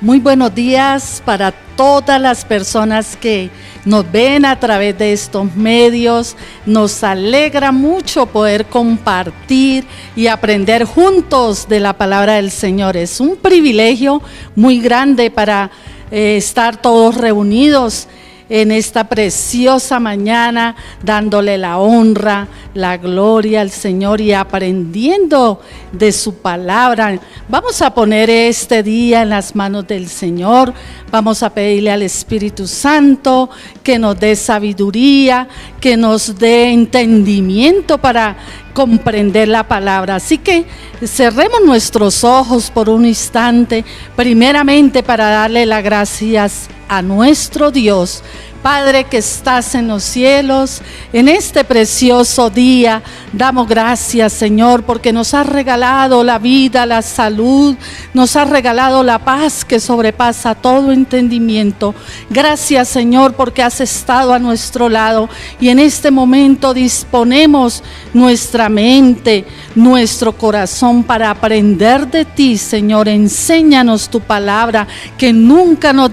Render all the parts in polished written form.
Muy buenos días para todas las personas que nos ven a través de estos medios. Nos alegra mucho poder compartir y aprender juntos de la palabra del Señor. Es un privilegio muy grande para estar todos reunidos en esta preciosa mañana, dándole la honra, la gloria al Señor y aprendiendo de su palabra. Vamos a poner este día en las manos del Señor. Vamos a pedirle al Espíritu Santo que nos dé sabiduría, que nos dé entendimiento para comprender la palabra. Así que cerremos nuestros ojos por un instante, primeramente para darle las gracias a nuestro Dios. Padre que estás en los cielos, en este precioso día, damos gracias, Señor, porque nos has regalado la vida, la salud, nos has regalado la paz que sobrepasa todo entendimiento. Gracias, Señor, porque has estado a nuestro lado y en este momento disponemos nuestra mente, nuestro corazón para aprender de ti, Señor. Enséñanos tu palabra, que nunca nos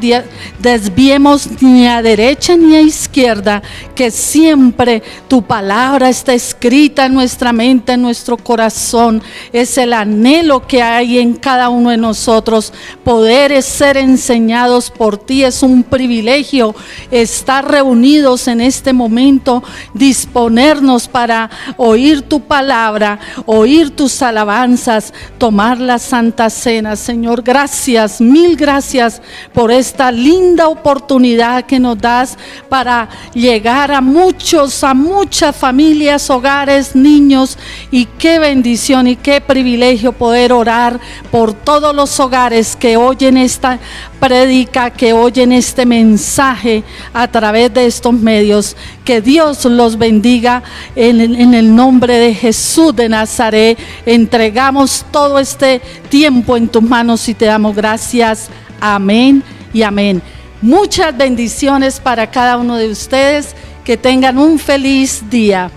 desviemos ni a derecha ni a izquierda, que siempre tu palabra está escrita en nuestra mente, en nuestro corazón. Es el anhelo que hay en cada uno de nosotros, poder ser enseñados por ti. Es un privilegio estar reunidos en este momento, disponernos para oír tu palabra, oír tus alabanzas, tomar la Santa Cena. Señor, gracias, mil gracias por esta linda oportunidad que nos das para llegar a muchas familias, hogares, niños. Y qué bendición y qué privilegio poder orar por todos los hogares que oyen esta prédica, que oyen este mensaje a través de estos medios. Que Dios los bendiga en el nombre de Jesús de Nazaret. Entregamos todo este tiempo en tus manos y te damos gracias. Amén y amén. Muchas bendiciones para cada uno de ustedes. Que tengan un feliz día.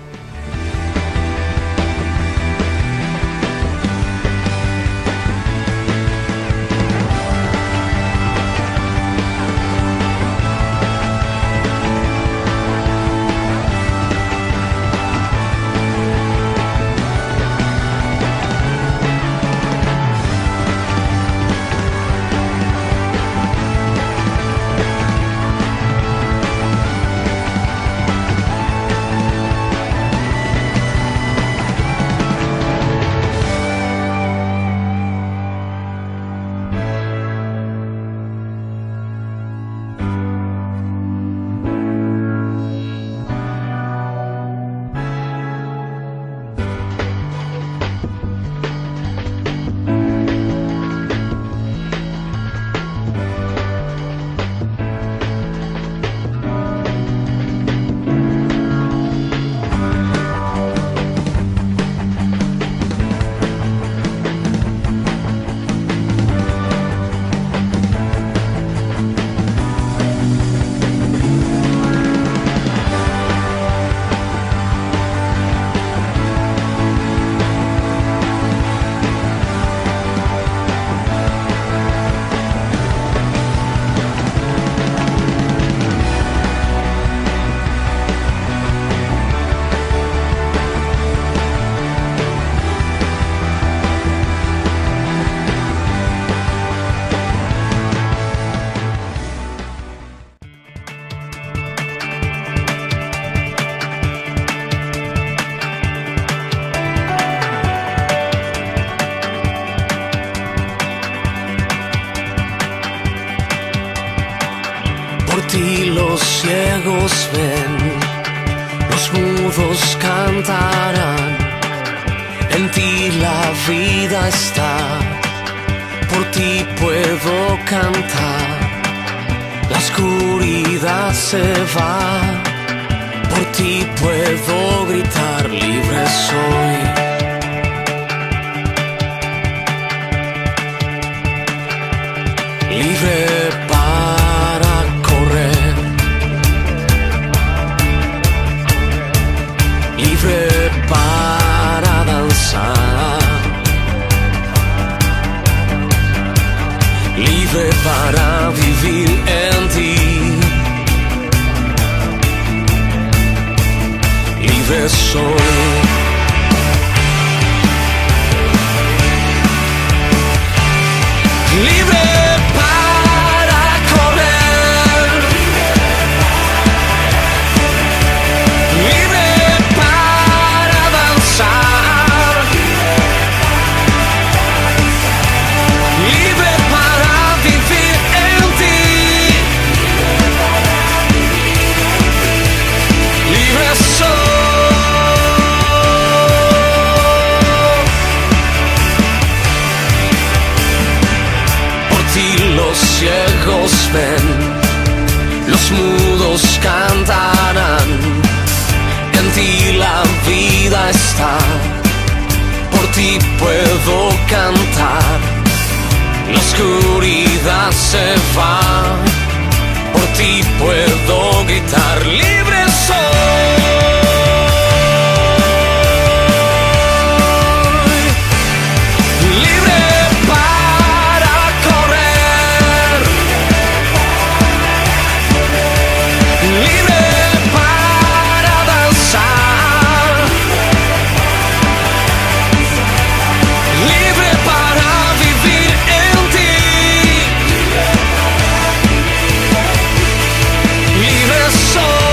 Los ciegos ven, los mudos cantarán, en ti la vida está, por ti puedo cantar, la oscuridad se va, por ti puedo gritar, libre soy. Libre para danzar, libre para vivir en ti. Libre soy. Libre para correr, libre para danzar, libre para vivir en ti, libre soy. Los ciegos ven, los mudos cantarán, en ti la vida está, por ti puedo cantar, la oscuridad se va, por ti puedo gritar, libre soy. Libre para correr, libre para danzar, libre para vivir en ti, libre soy.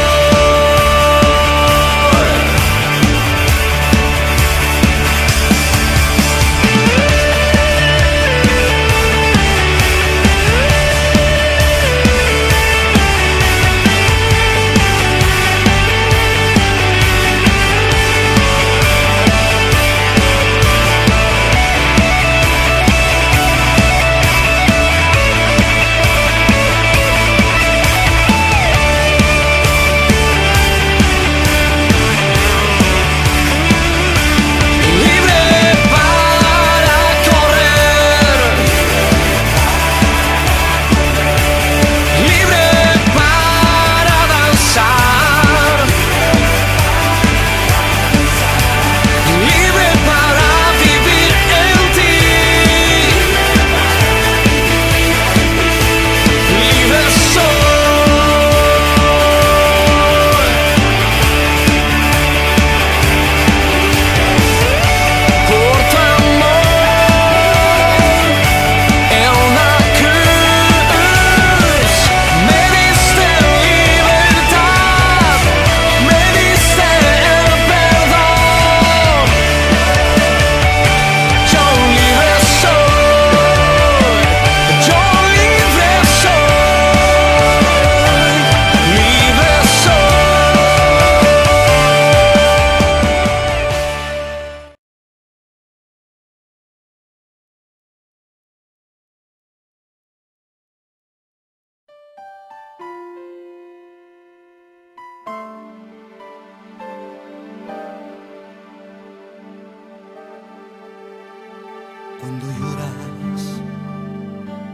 Cuando lloras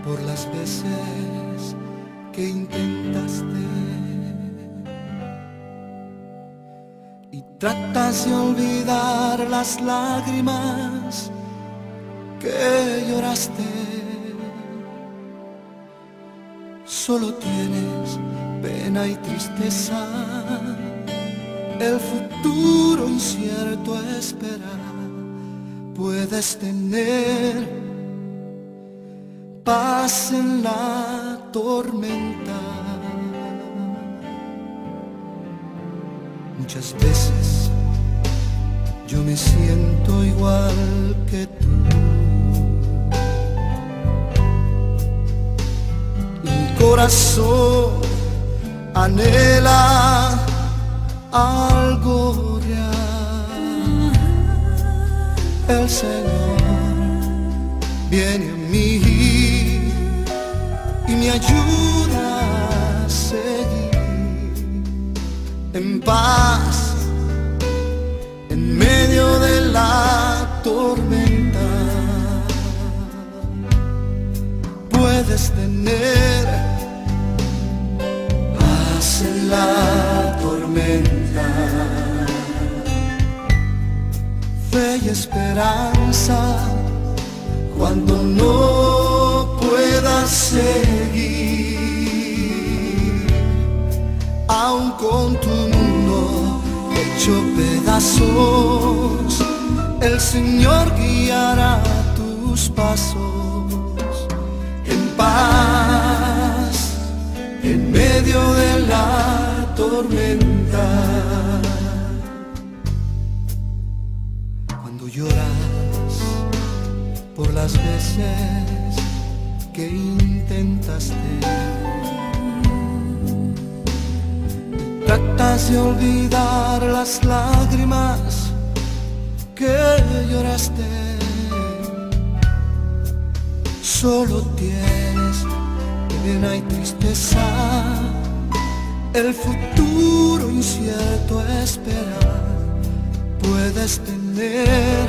por las veces que intentaste y tratas de olvidar las lágrimas que lloraste, solo tienes pena y tristeza, el futuro incierto espera. Puedes tener paz en la tormenta. Muchas veces yo me siento igual que tú. Mi corazón anhela algo real. El Señor viene a mí y me ayuda a seguir en paz en medio de la tormenta. Puedes tener paz en la tormenta, fe y esperanza cuando no puedas seguir, aun con tu mundo hecho pedazos, el Señor guiará tus pasos en paz, en medio de la tormenta. Cuando lloras por las veces que intentaste, tratas de olvidar las lágrimas que lloraste. Solo tienes pena y tristeza, el futuro incierto a esperar. Puedes tener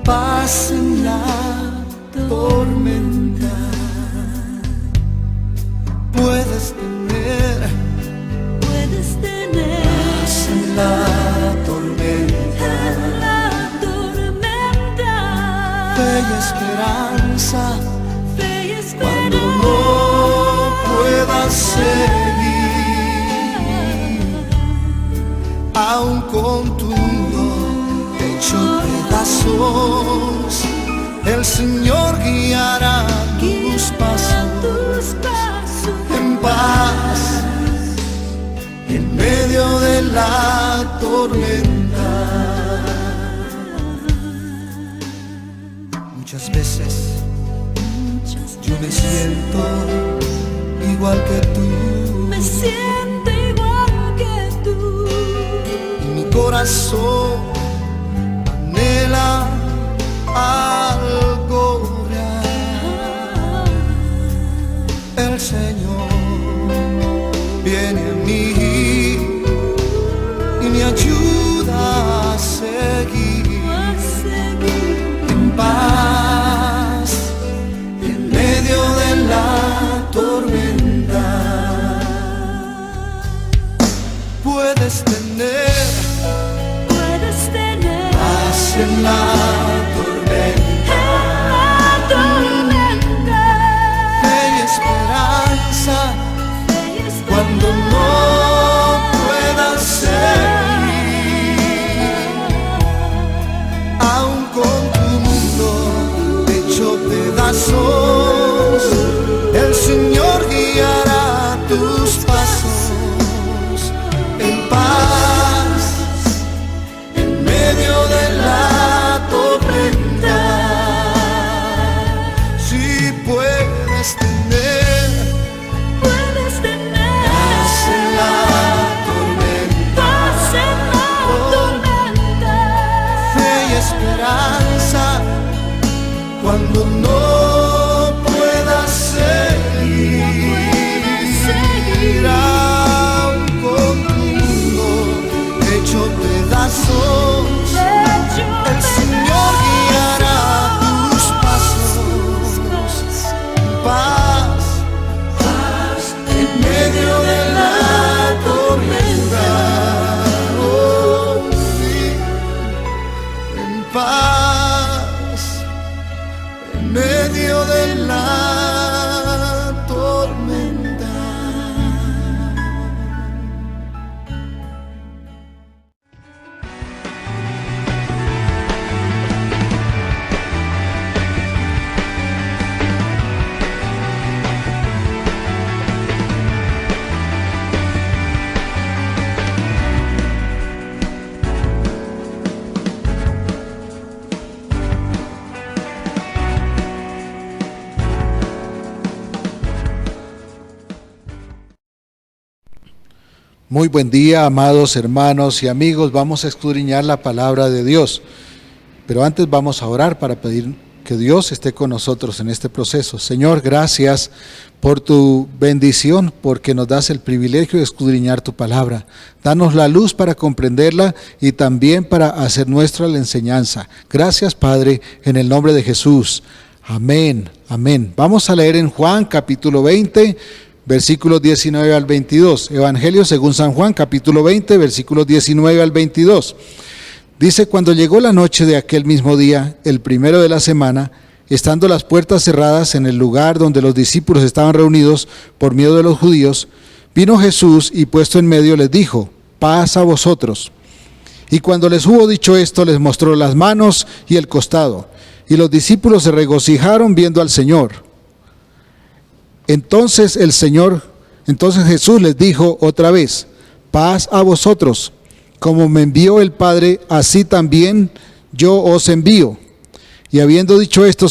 paz en la tormenta. Puedes tener paz en la tormenta. Fe y esperanza cuando no puedas seguir, aun con tu mundo hecho pedazos, el Señor guiará tus pasos en paz, en medio de la tormenta. Muchas veces yo me siento igual que tú, y mi corazón anhela algo real. El Señor viene a mí y me ayuda a seguir en paz, en medio de la tormenta. Puedes tener paz en la tormenta, fe y esperanza cuando no puedas seguir, aun con tu mundo hecho pedazos, el Señor guiará tus pasos en paz, en medio de la tormenta. Si puedes tener paz en la tormenta, fe y esperanza cuando no puedas seguir, aun con tu mundo hecho pedazos, el Señor guiará tus pasos en paz, en medio de la tormenta. Oh, sí, en paz, en medio de la tormenta. Muy buen día, amados hermanos y amigos. Vamos a escudriñar la palabra de Dios. Pero antes vamos a orar para pedir que Dios esté con nosotros en este proceso. Señor, gracias por tu bendición, porque nos das el privilegio de escudriñar tu palabra. Danos la luz para comprenderla y también para hacer nuestra la enseñanza. Gracias, Padre, en el nombre de Jesús. Amén, amén. Vamos a leer en Juan capítulo 20, versículos 19 al 22. Evangelio según San Juan, capítulo 20, versículos 19 al 22. Dice: cuando llegó la noche de aquel mismo día, el primero de la semana, estando las puertas cerradas en el lugar donde los discípulos estaban reunidos por miedo de los judíos, vino Jesús y puesto en medio les dijo: paz a vosotros. Y cuando les hubo dicho esto, les mostró las manos y el costado. Y los discípulos se regocijaron viendo al Señor. Entonces Jesús les dijo otra vez: paz a vosotros. Como me envió el Padre, así también yo os envío. Y habiendo dicho esto,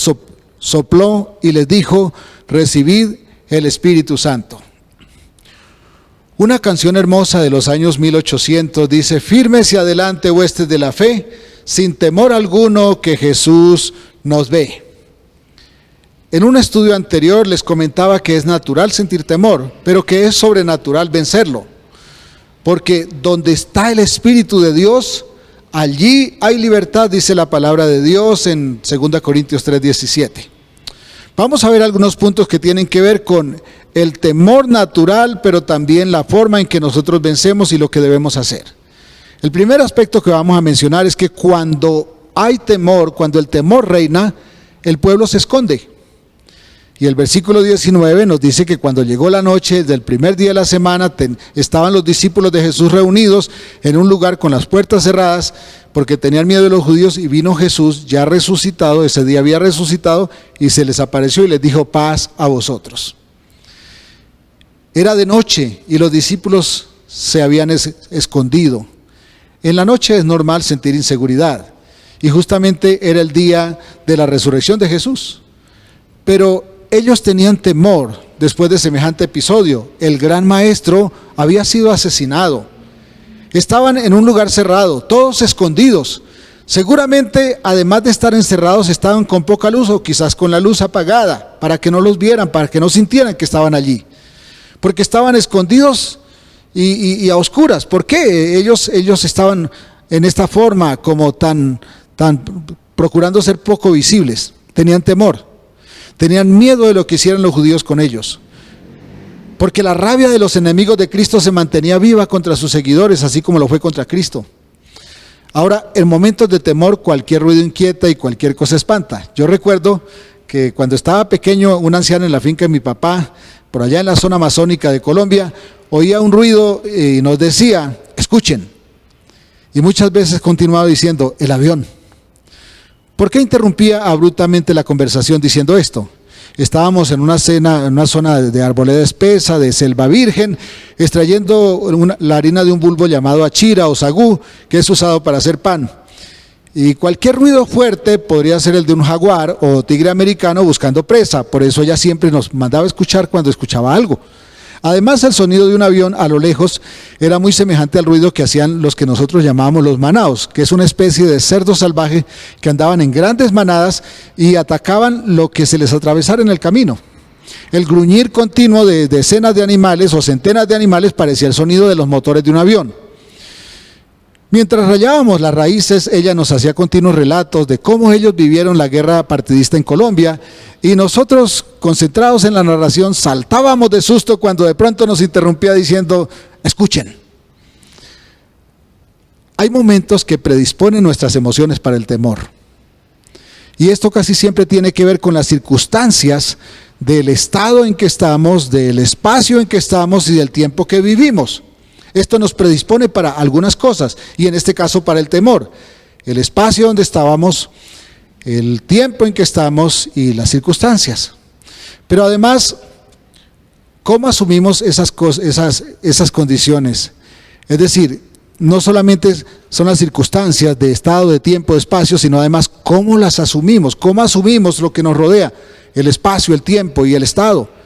sopló y les dijo: recibid el Espíritu Santo. Una canción hermosa de los años 1800 dice: firmes y adelante, huestes de la fe, sin temor alguno que Jesús nos ve. En un estudio anterior les comentaba que es natural sentir temor, pero que es sobrenatural vencerlo. Porque donde está el Espíritu de Dios, allí hay libertad, dice la palabra de Dios en 2 Corintios 3:17. Vamos a ver algunos puntos que tienen que ver con el temor natural, pero también la forma en que nosotros vencemos y lo que debemos hacer. El primer aspecto que vamos a mencionar es que cuando hay temor, cuando el temor reina, el pueblo se esconde. Y el versículo 19 nos dice que cuando llegó la noche del primer día de la semana, estaban los discípulos de Jesús reunidos en un lugar con las puertas cerradas, porque tenían miedo de los judíos, y vino Jesús ya resucitado, ese día había resucitado, y se les apareció y les dijo: paz a vosotros. Era de noche y los discípulos se habían escondido. En la noche es normal sentir inseguridad, y justamente era el día de la resurrección de Jesús. Pero ellos tenían temor después de semejante episodio. El gran maestro había sido asesinado. Estaban en un lugar cerrado, todos escondidos. Seguramente, además de estar encerrados, estaban con poca luz o quizás con la luz apagada, para que no los vieran, para que no sintieran que estaban allí. Porque estaban escondidos y a oscuras. ¿Por qué? Ellos estaban en esta forma, como tan procurando ser poco visibles. Tenían temor. Tenían miedo de lo que hicieran los judíos con ellos. Porque la rabia de los enemigos de Cristo se mantenía viva contra sus seguidores, así como lo fue contra Cristo. Ahora, en momentos de temor, cualquier ruido inquieta y cualquier cosa espanta. Yo recuerdo que cuando estaba pequeño, un anciano en la finca de mi papá, por allá en la zona amazónica de Colombia, oía un ruido y nos decía: escuchen. Y muchas veces continuaba diciendo: el avión. ¿Por qué interrumpía abruptamente la conversación diciendo esto? Estábamos en una zona de arboleda espesa, de selva virgen, extrayendo la harina de un bulbo llamado achira o sagú, que es usado para hacer pan. Y cualquier ruido fuerte podría ser el de un jaguar o tigre americano buscando presa. Por eso ella siempre nos mandaba escuchar cuando escuchaba algo. Además, el sonido de un avión a lo lejos era muy semejante al ruido que hacían los que nosotros llamábamos los manaos, que es una especie de cerdo salvaje que andaban en grandes manadas y atacaban lo que se les atravesara en el camino. El gruñir continuo de decenas de animales o centenas de animales parecía el sonido de los motores de un avión. Mientras rayábamos las raíces, ella nos hacía continuos relatos de cómo ellos vivieron la guerra partidista en Colombia, y nosotros, concentrados en la narración, saltábamos de susto cuando de pronto nos interrumpía diciendo: escuchen. Hay momentos que predisponen nuestras emociones para el temor. Y esto casi siempre tiene que ver con las circunstancias del estado en que estamos, del espacio en que estamos y del tiempo que vivimos. Esto nos predispone para algunas cosas, y en este caso para el temor. El espacio donde estábamos, el tiempo en que estamos y las circunstancias. Pero además, ¿cómo asumimos esas condiciones? Es decir, no solamente son las circunstancias de estado, de tiempo, de espacio, sino además cómo las asumimos, cómo asumimos lo que nos rodea, el espacio, el tiempo y el estado.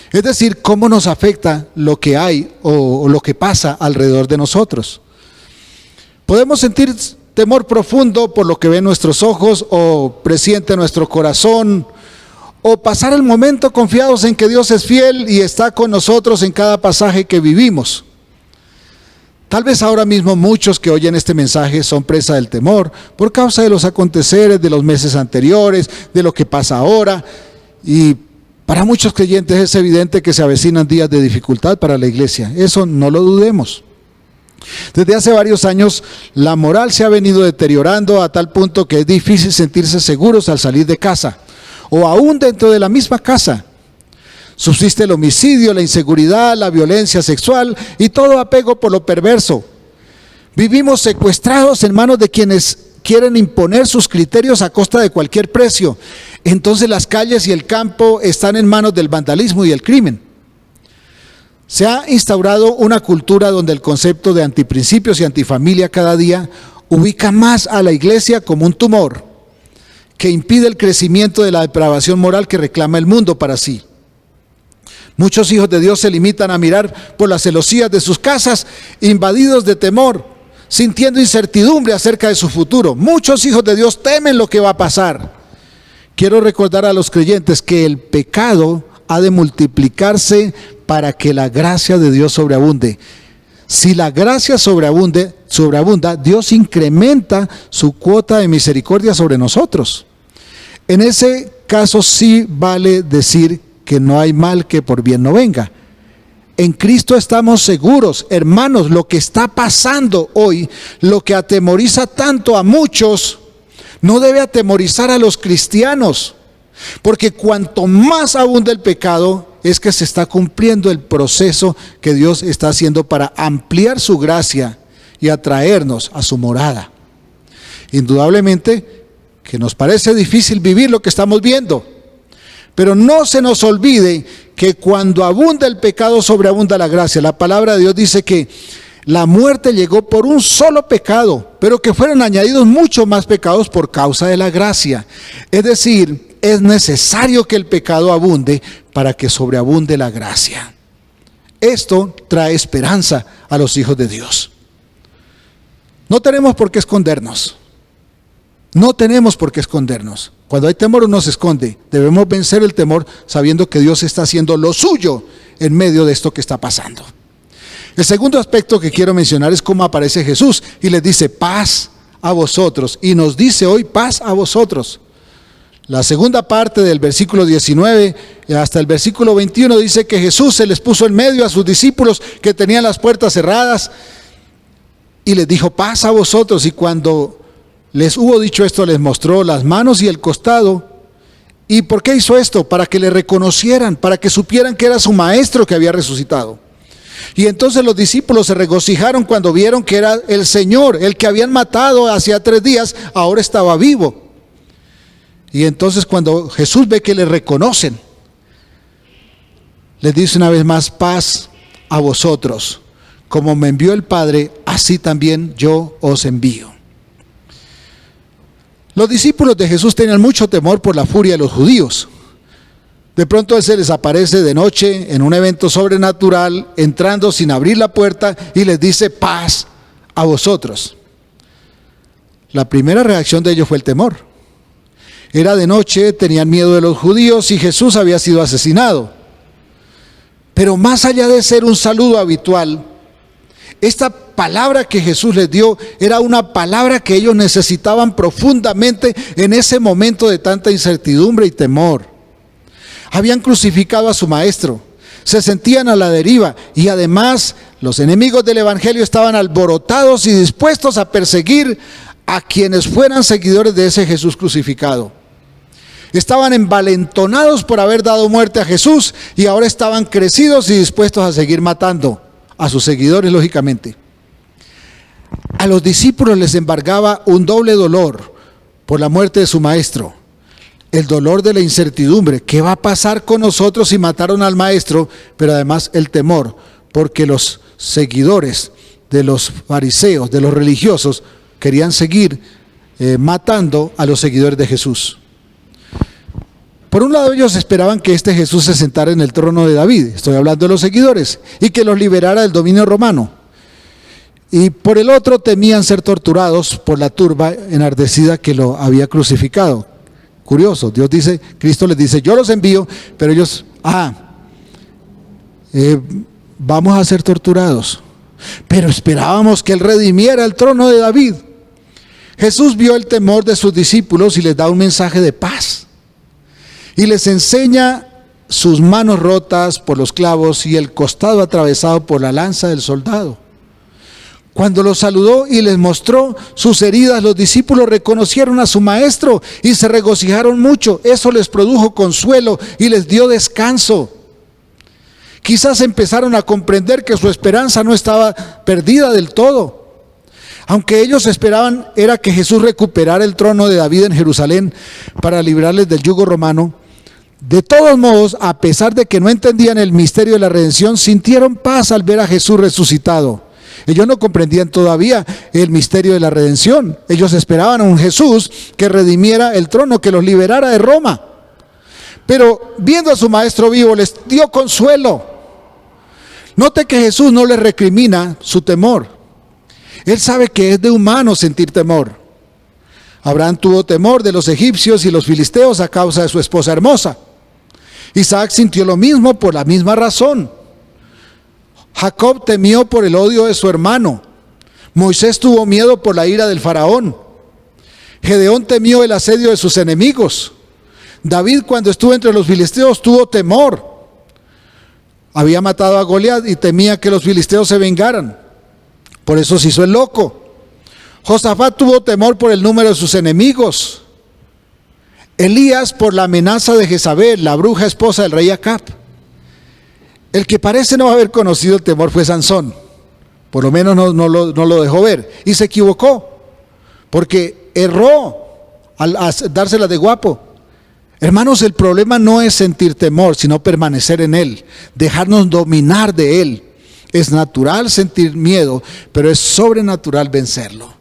Es decir, cómo nos afecta lo que hay o lo que pasa alrededor de nosotros. Podemos sentir temor profundo por lo que ven nuestros ojos o presiente nuestro corazón, o pasar el momento confiados en que Dios es fiel y está con nosotros en cada pasaje que vivimos. Tal vez ahora mismo muchos que oyen este mensaje son presa del temor por causa de los aconteceres de los meses anteriores, de lo que pasa ahora, y para muchos creyentes es evidente que se avecinan días de dificultad para la iglesia. Eso no lo dudemos. Desde hace varios años la moral se ha venido deteriorando a tal punto que es difícil sentirse seguros al salir de casa. o aún dentro de la misma casa. Subsiste el homicidio, la inseguridad, la violencia sexual y todo apego por lo perverso. Vivimos secuestrados en manos de quienes quieren imponer sus criterios a costa de cualquier precio. Entonces las calles y el campo están en manos del vandalismo y el crimen. Se ha instaurado una cultura donde el concepto de antiprincipios y antifamilia cada día ubica más a la iglesia como un tumor que impide el crecimiento de la depravación moral que reclama el mundo para sí. Muchos hijos de Dios se limitan a mirar por las celosías de sus casas, invadidos de temor, sintiendo incertidumbre acerca de su futuro. Muchos hijos de Dios temen lo que va a pasar. Quiero recordar a los creyentes que el pecado ha de multiplicarse para que la gracia de Dios sobreabunde. Si la gracia sobreabunda, Dios incrementa su cuota de misericordia sobre nosotros. En ese caso sí vale decir que no hay mal que por bien no venga. En Cristo estamos seguros, hermanos, lo que está pasando hoy, lo que atemoriza tanto a muchos, no debe atemorizar a los cristianos, porque cuanto más abunda el pecado, es que se está cumpliendo el proceso que Dios está haciendo para ampliar su gracia y atraernos a su morada. Indudablemente que nos parece difícil vivir lo que estamos viendo, pero no se nos olvide que cuando abunda el pecado, sobreabunda la gracia. La palabra de Dios dice que la muerte llegó por un solo pecado, pero que fueron añadidos muchos más pecados por causa de la gracia. Es decir, es necesario que el pecado abunde para que sobreabunde la gracia. Esto trae esperanza a los hijos de Dios. No tenemos por qué escondernos. No tenemos por qué escondernos. Cuando hay temor uno se esconde. Debemos vencer el temor sabiendo que Dios está haciendo lo suyo en medio de esto que está pasando. El segundo aspecto que quiero mencionar es cómo aparece Jesús y les dice paz a vosotros. Y nos dice hoy paz a vosotros. La segunda parte del versículo 19 hasta el versículo 21 dice que Jesús se les puso en medio a sus discípulos que tenían las puertas cerradas y les dijo paz a vosotros. Y cuando les hubo dicho esto, les mostró las manos y el costado. ¿Y por qué hizo esto? Para que le reconocieran, para que supieran que era su maestro que había resucitado. Y entonces los discípulos se regocijaron cuando vieron que era el Señor, el que habían matado hacía 3 días, ahora estaba vivo. Y entonces cuando Jesús ve que le reconocen, les dice una vez más, paz a vosotros. Como me envió el Padre, así también yo os envío. Los discípulos de Jesús tenían mucho temor por la furia de los judíos. De pronto Él se les aparece de noche en un evento sobrenatural, entrando sin abrir la puerta y les dice paz a vosotros. La primera reacción de ellos fue el temor. Era de noche, tenían miedo de los judíos y Jesús había sido asesinado. Pero más allá de ser un saludo habitual, esta palabra que Jesús les dio era una palabra que ellos necesitaban profundamente en ese momento de tanta incertidumbre y temor. Habían crucificado a su maestro, se sentían a la deriva y además los enemigos del evangelio estaban alborotados y dispuestos a perseguir a quienes fueran seguidores de ese Jesús crucificado. Estaban envalentonados por haber dado muerte a Jesús y ahora estaban crecidos y dispuestos a seguir matando a sus seguidores, lógicamente. A los discípulos les embargaba un doble dolor por la muerte de su maestro. El dolor de la incertidumbre, ¿qué va a pasar con nosotros si mataron al maestro? Pero además el temor, porque los seguidores de los fariseos, de los religiosos, querían seguir matando a los seguidores de Jesús. Por un lado ellos esperaban que este Jesús se sentara en el trono de David, estoy hablando de los seguidores, y que los liberara del dominio romano. Y por el otro temían ser torturados por la turba enardecida que lo había crucificado. Curioso, Dios dice, Cristo les dice, yo los envío, pero ellos, vamos a ser torturados. Pero esperábamos que Él redimiera el trono de David. Jesús vio el temor de sus discípulos y les da un mensaje de paz. Y les enseña sus manos rotas por los clavos y el costado atravesado por la lanza del soldado. Cuando los saludó y les mostró sus heridas, los discípulos reconocieron a su maestro y se regocijaron mucho. Eso les produjo consuelo y les dio descanso. Quizás empezaron a comprender que su esperanza no estaba perdida del todo. Aunque ellos esperaban era que Jesús recuperara el trono de David en Jerusalén para librarles del yugo romano, de todos modos, a pesar de que no entendían el misterio de la redención, sintieron paz al ver a Jesús resucitado. Ellos no comprendían todavía el misterio de la redención. Ellos esperaban a un Jesús que redimiera el trono, que los liberara de Roma. Pero viendo a su maestro vivo les dio consuelo. Note que Jesús no les recrimina su temor. Él sabe que es de humano sentir temor. Abraham tuvo temor de los egipcios y los filisteos a causa de su esposa hermosa. Isaac sintió lo mismo por la misma razón. Jacob temió por el odio de su hermano. Moisés tuvo miedo por la ira del faraón. Gedeón temió el asedio de sus enemigos. David, cuando estuvo entre los filisteos, tuvo temor. Había matado a Goliat y temía que los filisteos se vengaran. Por eso se hizo el loco. Josafat tuvo temor por el número de sus enemigos. Elías por la amenaza de Jezabel, la bruja esposa del rey Acab. El que parece no haber conocido el temor fue Sansón. Por lo menos no lo dejó ver. Y se equivocó, porque erró al dársela de guapo. Hermanos, el problema no es sentir temor, sino permanecer en él, dejarnos dominar de él. Es natural sentir miedo, pero es sobrenatural vencerlo.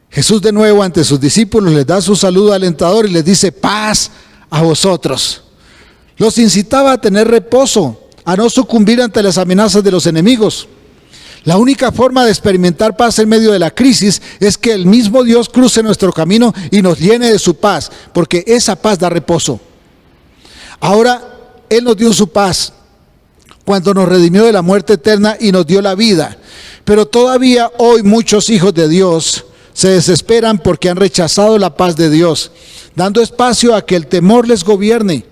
Jesús de nuevo ante sus discípulos les da su saludo alentador y les dice: paz a vosotros. Los incitaba a tener reposo, a no sucumbir ante las amenazas de los enemigos. La única forma de experimentar paz en medio de la crisis es que el mismo Dios cruce nuestro camino y nos llene de su paz, porque esa paz da reposo. Ahora, Él nos dio su paz cuando nos redimió de la muerte eterna y nos dio la vida. Pero todavía hoy muchos hijos de Dios se desesperan porque han rechazado la paz de Dios, dando espacio a que el temor les gobierne.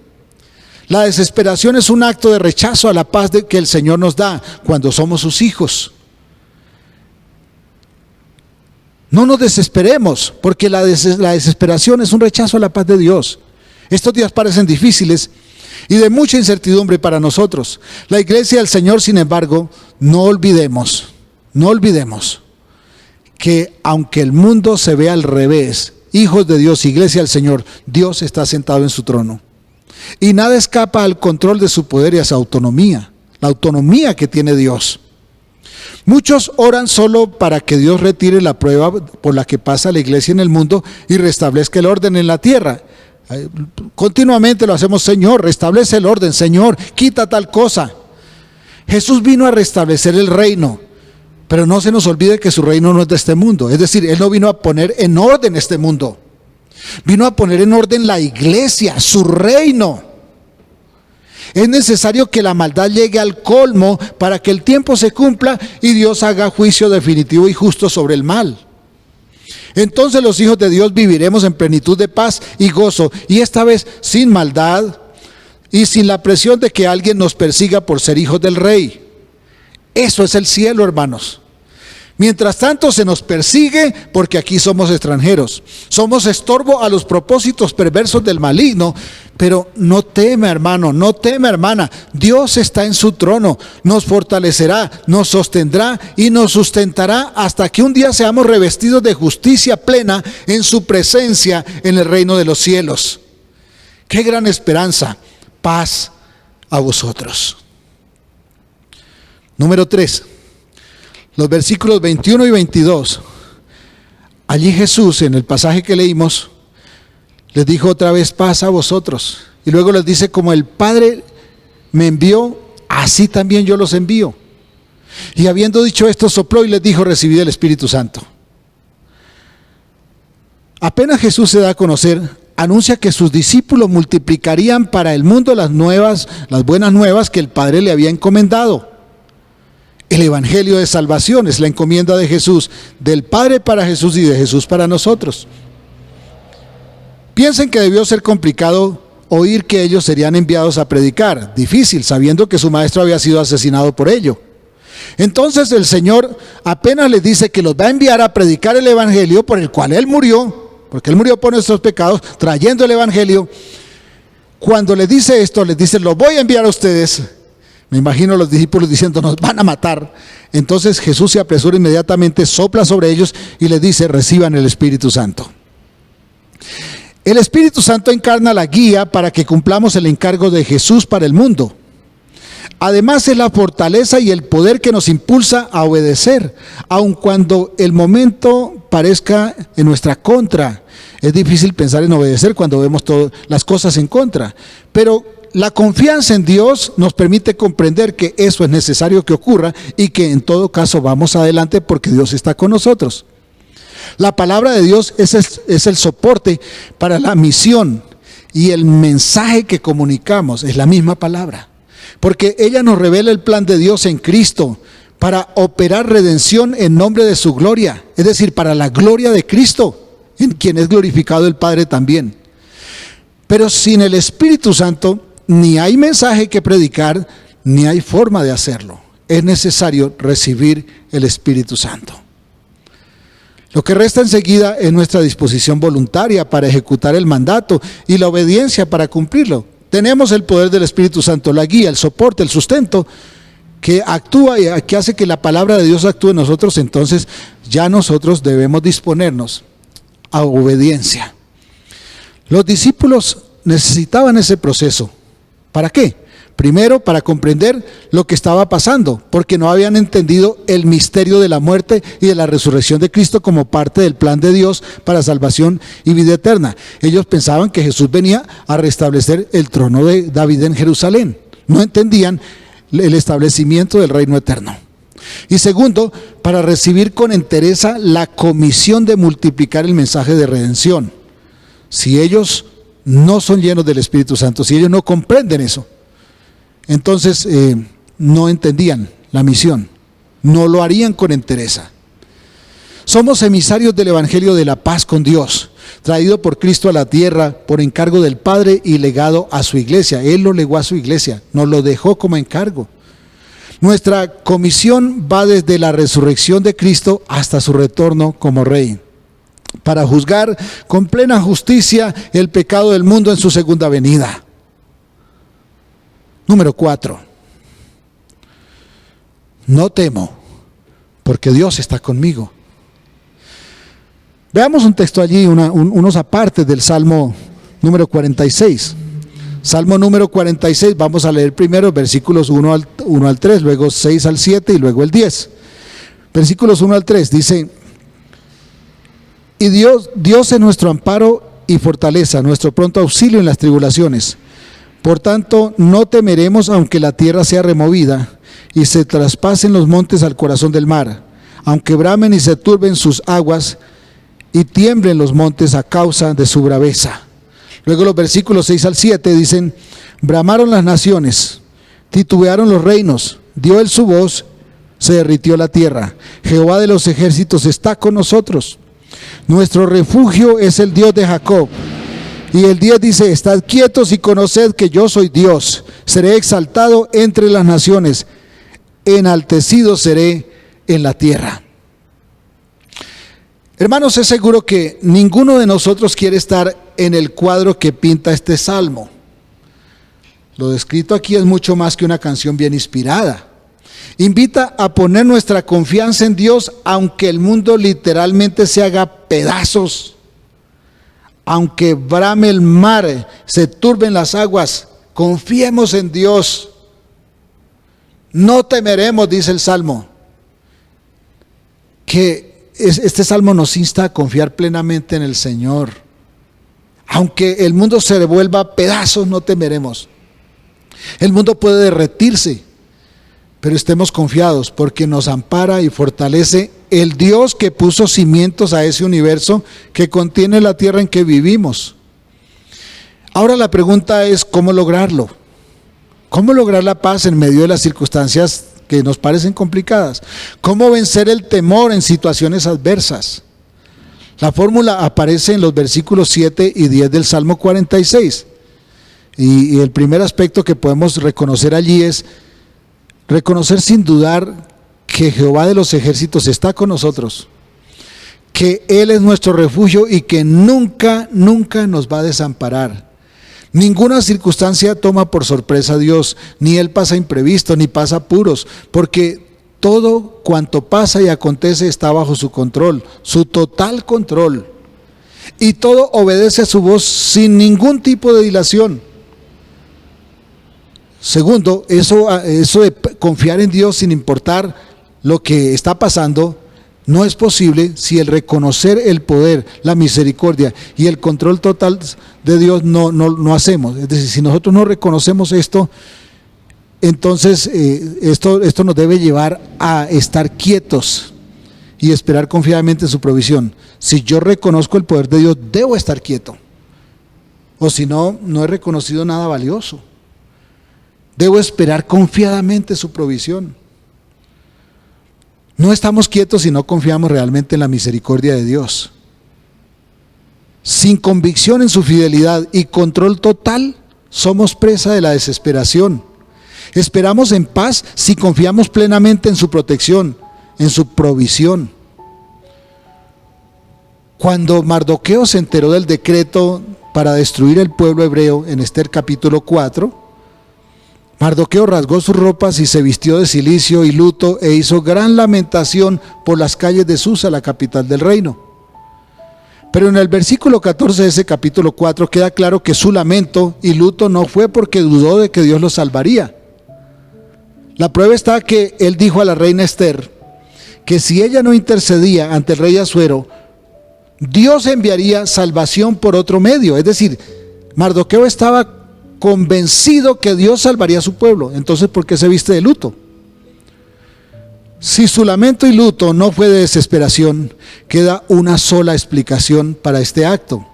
La desesperación es un acto de rechazo a la paz que el Señor nos da cuando somos sus hijos. No nos desesperemos, porque la desesperación es un rechazo a la paz de Dios. Estos días parecen difíciles y de mucha incertidumbre para nosotros. La iglesia del Señor, sin embargo, no olvidemos que aunque el mundo se vea al revés, hijos de Dios, iglesia del Señor, Dios está sentado en su trono. Y nada escapa al control de su poder y a su autonomía, la autonomía que tiene Dios. Muchos oran solo para que Dios retire la prueba por la que pasa la iglesia en el mundo y restablezca el orden en la tierra. Continuamente lo hacemos: Señor, restablece el orden, Señor, quita tal cosa. Jesús vino a restablecer el reino, pero no se nos olvide que su reino no es de este mundo. Es decir, Él no vino a poner en orden este mundo. Vino a poner en orden la iglesia, su reino. Es necesario que la maldad llegue al colmo para que el tiempo se cumpla y Dios haga juicio definitivo y justo sobre el mal. Entonces los hijos de Dios viviremos en plenitud de paz y gozo, y esta vez sin maldad y sin la presión de que alguien nos persiga por ser hijos del Rey. Eso es el cielo, hermanos. Mientras tanto se nos persigue porque aquí somos extranjeros. Somos estorbo a los propósitos perversos del maligno. Pero no teme, hermano, no teme, hermana. Dios está en su trono. Nos fortalecerá, nos sostendrá y nos sustentará hasta que un día seamos revestidos de justicia plena en su presencia en el reino de los cielos. ¡Qué gran esperanza! Paz a vosotros. Número 3. Los versículos 21 y 22. Allí Jesús, en el pasaje que leímos, les dijo otra vez: paz a vosotros. Y luego les dice: como el Padre me envió, así también yo los envío. Y habiendo dicho esto, sopló y les dijo: recibid el Espíritu Santo. Apenas Jesús se da a conocer, anuncia que sus discípulos multiplicarían para el mundo las buenas nuevas que el Padre le había encomendado. El Evangelio de salvación es la encomienda de Jesús, del Padre para Jesús y de Jesús para nosotros. Piensen que debió ser complicado oír que ellos serían enviados a predicar. Difícil, sabiendo que su maestro había sido asesinado por ello. Entonces el Señor apenas les dice que los va a enviar a predicar el evangelio por el cual Él murió, porque Él murió por nuestros pecados, trayendo el evangelio. Cuando les dice esto, les dice, los voy a enviar a ustedes. Me imagino a los discípulos diciendo, nos van a matar. Entonces Jesús se apresura inmediatamente, sopla sobre ellos y les dice, reciban el Espíritu Santo. El Espíritu Santo encarna la guía para que cumplamos el encargo de Jesús para el mundo. Además es la fortaleza y el poder que nos impulsa a obedecer, aun cuando el momento parezca en nuestra contra. Es difícil pensar en obedecer cuando vemos todas las cosas en contra, pero la confianza en Dios nos permite comprender que eso es necesario que ocurra y que en todo caso vamos adelante porque Dios está con nosotros. La palabra de Dios es el soporte para la misión, y el mensaje que comunicamos es la misma palabra, porque ella nos revela el plan de Dios en Cristo para operar redención en nombre de su gloria, es decir, para la gloria de Cristo, en quien es glorificado el Padre también. Pero sin el Espíritu Santo ni hay mensaje que predicar, ni hay forma de hacerlo. Es necesario recibir el Espíritu Santo. Lo que resta enseguida es nuestra disposición voluntaria para ejecutar el mandato y la obediencia para cumplirlo. Tenemos el poder del Espíritu Santo, la guía, el soporte, el sustento, que actúa y que hace que la palabra de Dios actúe en nosotros. Entonces ya nosotros debemos disponernos a obediencia. Los discípulos necesitaban ese proceso. ¿Para qué? Primero, para comprender lo que estaba pasando, porque no habían entendido el misterio de la muerte y de la resurrección de Cristo como parte del plan de Dios para salvación y vida eterna. Ellos pensaban que Jesús venía a restablecer el trono de David en Jerusalén. No entendían el establecimiento del reino eterno. Y segundo, para recibir con entereza la comisión de multiplicar el mensaje de redención. Si ellos no son llenos del Espíritu Santo, si ellos no comprenden eso, entonces no entendían la misión, no lo harían con entereza. Somos emisarios del Evangelio de la paz con Dios, traído por Cristo a la tierra por encargo del Padre y legado a su iglesia. Él lo legó a su iglesia, nos lo dejó como encargo. Nuestra comisión va desde la resurrección de Cristo hasta su retorno como Rey, para juzgar con plena justicia el pecado del mundo en su segunda venida. Número 4. No temo, porque Dios está conmigo. Veamos un texto allí, unos apartes del Salmo número 46. Salmo número 46, vamos a leer primero versículos 1 al 3, luego 6 al 7 y luego el 10. Versículos 1 al 3 dice: y Dios es nuestro amparo y fortaleza, nuestro pronto auxilio en las tribulaciones. Por tanto, no temeremos aunque la tierra sea removida y se traspasen los montes al corazón del mar, aunque bramen y se turben sus aguas y tiemblen los montes a causa de su braveza. Luego los versículos 6 al 7 dicen: bramaron las naciones, titubearon los reinos, dio él su voz, se derritió la tierra. Jehová de los ejércitos está con nosotros. Nuestro refugio es el Dios de Jacob. Y el 10 dice: estad quietos y conoced que yo soy Dios. Seré exaltado entre las naciones, enaltecido seré en la tierra. Hermanos, es seguro que ninguno de nosotros quiere estar en el cuadro que pinta este salmo. Lo descrito aquí es mucho más que una canción bien inspirada. Invita a poner nuestra confianza en Dios, aunque el mundo literalmente se haga pedazos, aunque brame el mar, se turben las aguas, confiemos en Dios. No temeremos, dice el Salmo. Que este Salmo nos insta a confiar plenamente en el Señor. Aunque el mundo se revuelva a pedazos, no temeremos. El mundo puede derretirse, pero estemos confiados porque nos ampara y fortalece el Dios que puso cimientos a ese universo que contiene la tierra en que vivimos. Ahora la pregunta es: ¿cómo lograrlo? ¿Cómo lograr la paz en medio de las circunstancias que nos parecen complicadas? ¿Cómo vencer el temor en situaciones adversas? La fórmula aparece en los versículos 7 y 10 del Salmo 46. Y el primer aspecto que podemos reconocer allí es reconocer sin dudar que Jehová de los ejércitos está con nosotros, que Él es nuestro refugio y que nunca, nunca nos va a desamparar. Ninguna circunstancia toma por sorpresa a Dios, ni Él pasa imprevisto, ni pasa apuros, porque todo cuanto pasa y acontece está bajo su control, su total control. Y todo obedece a su voz sin ningún tipo de dilación. Segundo, eso de confiar en Dios sin importar lo que está pasando, no es posible si el reconocer el poder, la misericordia y el control total de Dios no hacemos. Es decir, si nosotros no reconocemos esto, entonces esto nos debe llevar a estar quietos y esperar confiadamente su provisión. Si yo reconozco el poder de Dios, debo estar quieto. O si no, no he reconocido nada valioso. Debo esperar confiadamente su provisión. No estamos quietos si no confiamos realmente en la misericordia de Dios. Sin convicción en su fidelidad y control total, somos presa de la desesperación. Esperamos en paz si confiamos plenamente en su protección, en su provisión. Cuando Mardoqueo se enteró del decreto para destruir el pueblo hebreo en Esther capítulo 4, Mardoqueo rasgó sus ropas y se vistió de cilicio y luto e hizo gran lamentación por las calles de Susa, la capital del reino. Pero en el versículo 14 de ese capítulo 4 queda claro que su lamento y luto no fue porque dudó de que Dios lo salvaría. La prueba está que él dijo a la reina Esther que si ella no intercedía ante el rey Asuero, Dios enviaría salvación por otro medio. Es decir, Mardoqueo estaba convencido que Dios salvaría a su pueblo. Entonces, ¿por qué se viste de luto? Si su lamento y luto no fue de desesperación, queda una sola explicación para este acto.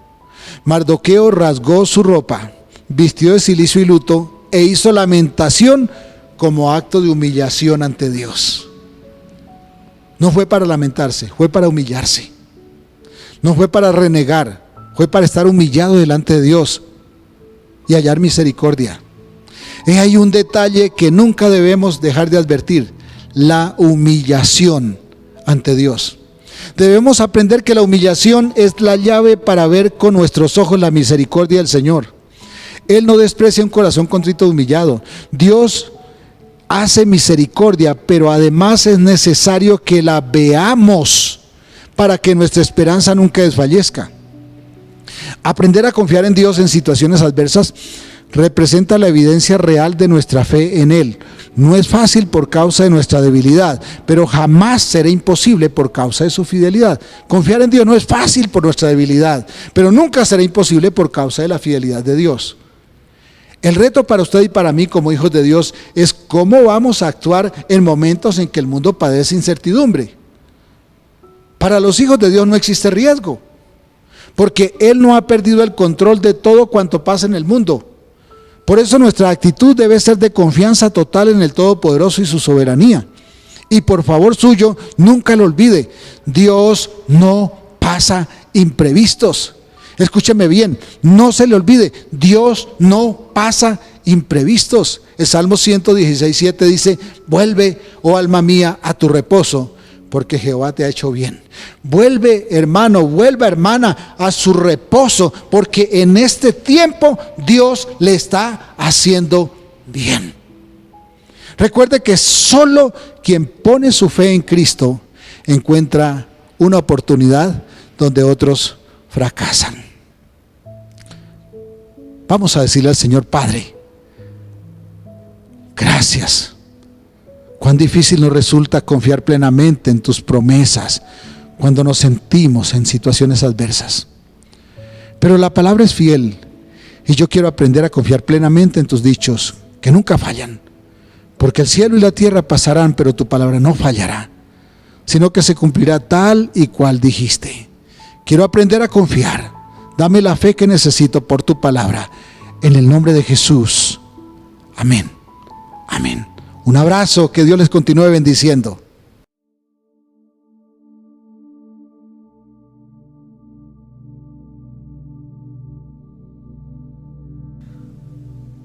Mardoqueo rasgó su ropa, vistió de cilicio y luto e hizo lamentación como acto de humillación ante Dios. No fue para lamentarse, fue para humillarse. No fue para renegar, fue para estar humillado delante de Dios y hallar misericordia. Hay un detalle que nunca debemos dejar de advertir: la humillación ante Dios. Debemos aprender que la humillación es la llave para ver con nuestros ojos la misericordia del Señor. Él no desprecia un corazón contrito y humillado. Dios hace misericordia, pero además es necesario que la veamos para que nuestra esperanza nunca desfallezca. Aprender a confiar en Dios en situaciones adversas representa la evidencia real de nuestra fe en Él. No es fácil por causa de nuestra debilidad, pero jamás será imposible por causa de su fidelidad. Confiar en Dios no es fácil por nuestra debilidad, pero nunca será imposible por causa de la fidelidad de Dios. El reto para usted y para mí como hijos de Dios es cómo vamos a actuar en momentos en que el mundo padece incertidumbre. Para los hijos de Dios no existe riesgo, porque Él no ha perdido el control de todo cuanto pasa en el mundo. Por eso nuestra actitud debe ser de confianza total en el Todopoderoso y su soberanía. Y por favor suyo, nunca lo olvide, Dios no pasa imprevistos. Escúcheme bien, no se le olvide, Dios no pasa imprevistos. El Salmo 116:7 dice: vuelve, oh alma mía, a tu reposo, porque Jehová te ha hecho bien. Vuelve, hermano, vuelva, hermana, a su reposo, porque en este tiempo Dios le está haciendo bien. Recuerde que solo quien pone su fe en Cristo encuentra una oportunidad donde otros fracasan. Vamos a decirle al Señor: Padre, gracias. Cuán difícil nos resulta confiar plenamente en tus promesas cuando nos sentimos en situaciones adversas. Pero la palabra es fiel y yo quiero aprender a confiar plenamente en tus dichos, que nunca fallan. Porque el cielo y la tierra pasarán, pero tu palabra no fallará, sino que se cumplirá tal y cual dijiste. Quiero aprender a confiar. Dame la fe que necesito por tu palabra. En el nombre de Jesús. Amén. Amén. Un abrazo, que Dios les continúe bendiciendo.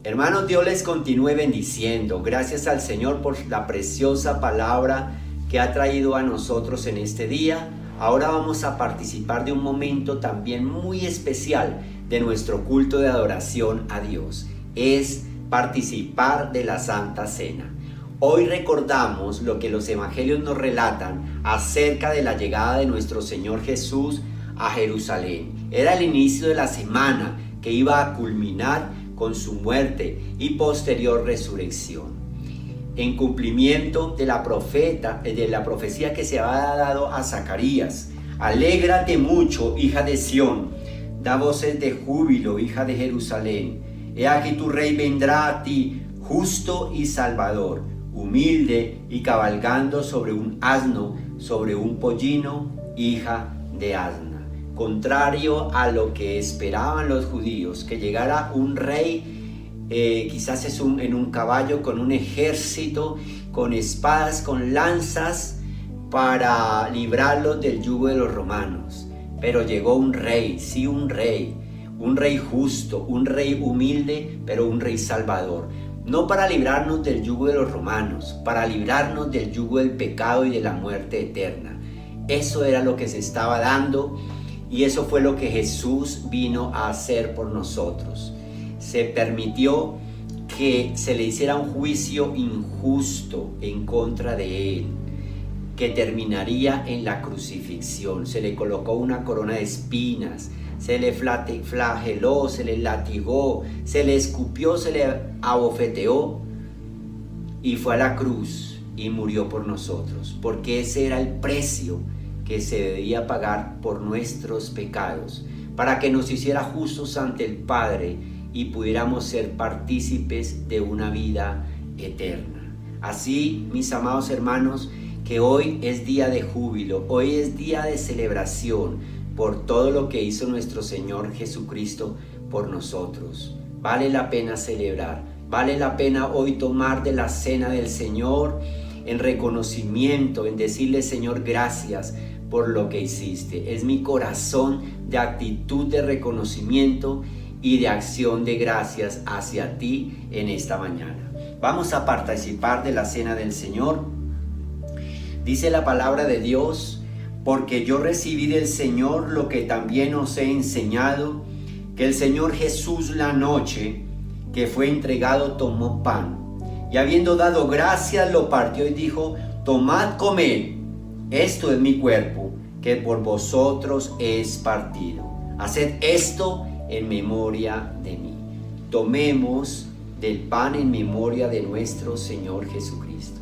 Hermanos, Dios les continúe bendiciendo. Gracias al Señor por la preciosa palabra que ha traído a nosotros en este día. Ahora vamos a participar de un momento también muy especial de nuestro culto de adoración a Dios. Es participar de la Santa Cena. Hoy recordamos lo que los evangelios nos relatan acerca de la llegada de nuestro Señor Jesús a Jerusalén. Era el inicio de la semana que iba a culminar con su muerte y posterior resurrección. En cumplimiento de la profecía que se había dado a Zacarías: alégrate mucho, hija de Sión, da voces de júbilo, hija de Jerusalén. He aquí tu rey vendrá a ti, justo y salvador, humilde y cabalgando sobre un asno, sobre un pollino, hija de asna. Contrario a lo que esperaban los judíos, que llegara un rey, quizás en un caballo con un ejército, con espadas, con lanzas, para librarlos del yugo de los romanos. Pero llegó un rey, sí, un rey justo, un rey humilde, pero un rey salvador. No para librarnos del yugo de los romanos, para librarnos del yugo del pecado y de la muerte eterna. Eso era lo que se estaba dando, y eso fue lo que Jesús vino a hacer por nosotros. Se permitió que se le hiciera un juicio injusto en contra de él, que terminaría en la crucifixión. Se le colocó una corona de espinas, se le flageló, se le latigó, se le escupió, se le abofeteó, y fue a la cruz y murió por nosotros, porque ese era el precio que se debía pagar por nuestros pecados, para que nos hiciera justos ante el Padre y pudiéramos ser partícipes de una vida eterna. Así, mis amados hermanos, que hoy es día de júbilo, hoy es día de celebración por todo lo que hizo nuestro Señor Jesucristo por nosotros. Vale la pena celebrar, vale la pena hoy tomar de la cena del Señor en reconocimiento, en decirle: Señor, gracias por lo que hiciste. Es mi corazón de actitud de reconocimiento y de acción de gracias hacia ti en esta mañana. Vamos a participar de la cena del Señor. Dice la palabra de Dios: porque yo recibí del Señor lo que también os he enseñado, que el Señor Jesús, la noche que fue entregado, tomó pan, y habiendo dado gracias, lo partió y dijo: tomad, comed, esto es mi cuerpo, que por vosotros es partido. Haced esto en memoria de mí. Tomemos del pan en memoria de nuestro Señor Jesucristo.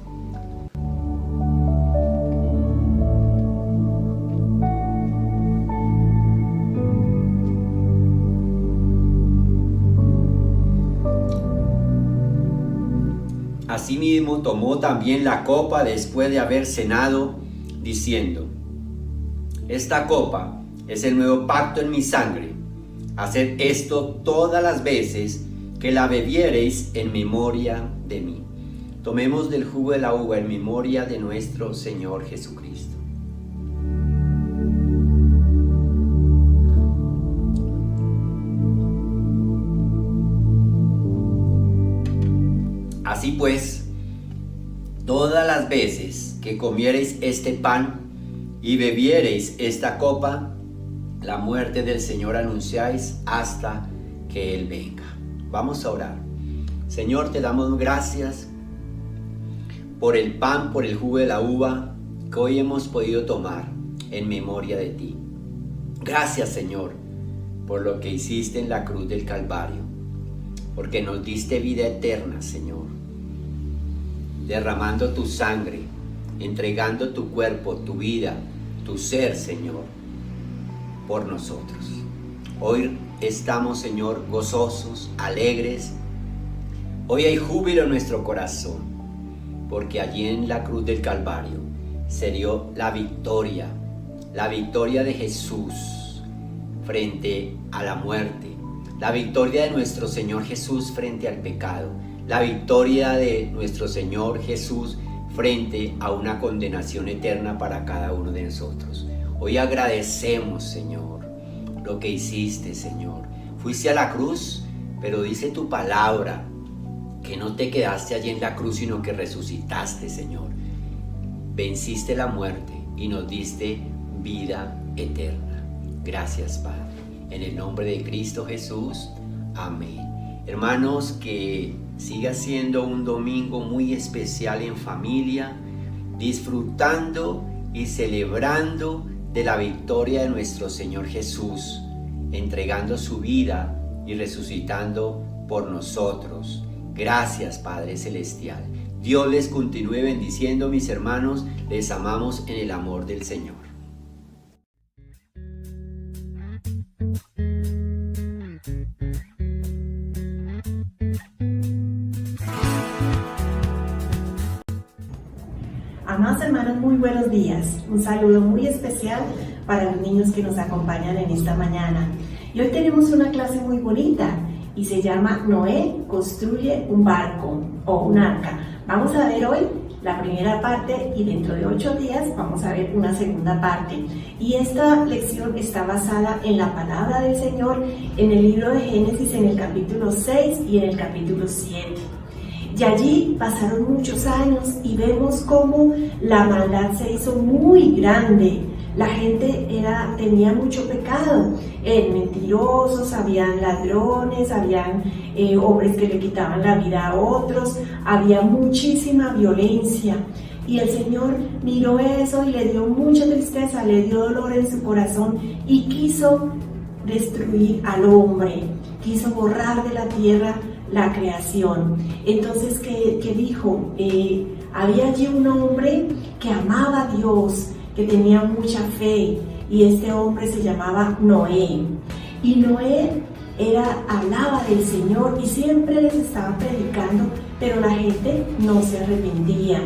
Asimismo tomó también la copa después de haber cenado, diciendo: esta copa es el nuevo pacto en mi sangre. Haced esto todas las veces que la bebiereis en memoria de mí. Tomemos del jugo de la uva en memoria de nuestro Señor Jesucristo. Así pues, todas las veces que comiereis este pan y bebiereis esta copa, la muerte del Señor anunciáis hasta que Él venga. Vamos a orar. Señor, te damos gracias por el pan, por el jugo de la uva que hoy hemos podido tomar en memoria de ti. Gracias, Señor, por lo que hiciste en la cruz del Calvario, porque nos diste vida eterna, Señor, derramando tu sangre, entregando tu cuerpo, tu vida, tu ser, Señor, por nosotros. Hoy estamos, Señor, gozosos, alegres. Hoy hay júbilo en nuestro corazón, porque allí en la cruz del Calvario se dio la victoria de Jesús frente a la muerte, la victoria de nuestro Señor Jesús frente al pecado, la victoria de nuestro Señor Jesús frente a una condenación eterna para cada uno de nosotros. Hoy agradecemos, Señor, lo que hiciste, Señor. Fuiste a la cruz, pero dice tu palabra que no te quedaste allí en la cruz, sino que resucitaste, Señor. venciste la muerte y nos diste vida eterna. Gracias, Padre. En el nombre de Cristo Jesús. Amén. Hermanos, que siga siendo un domingo muy especial en familia, disfrutando y celebrando de la victoria de nuestro Señor Jesús, entregando su vida y resucitando por nosotros. Gracias, Padre Celestial. Dios les continúe bendiciendo, mis hermanos. Les amamos en el amor del Señor. Amados hermanos, muy buenos días. Un saludo muy especial para los niños que nos acompañan en esta mañana. Y hoy tenemos una clase muy bonita y se llama Noé construye un barco o un arca. Vamos a ver hoy la primera parte y dentro de 8 días vamos a ver una segunda parte. Y esta lección está basada en la palabra del Señor en el libro de Génesis en el capítulo 6 y en el capítulo 7. Y allí pasaron muchos años y vemos cómo la maldad se hizo muy grande. La gente tenía mucho pecado, mentirosos, habían ladrones, habían hombres que le quitaban la vida a otros, había muchísima violencia. Y el Señor miró eso y le dio mucha tristeza, le dio dolor en su corazón y quiso destruir al hombre, quiso borrar de la tierra la creación. Entonces, ¿qué dijo? Había allí un hombre que amaba a Dios, que tenía mucha fe, y este hombre se llamaba Noé. Y Noé hablaba del Señor y siempre les estaba predicando, pero la gente no se arrepentía.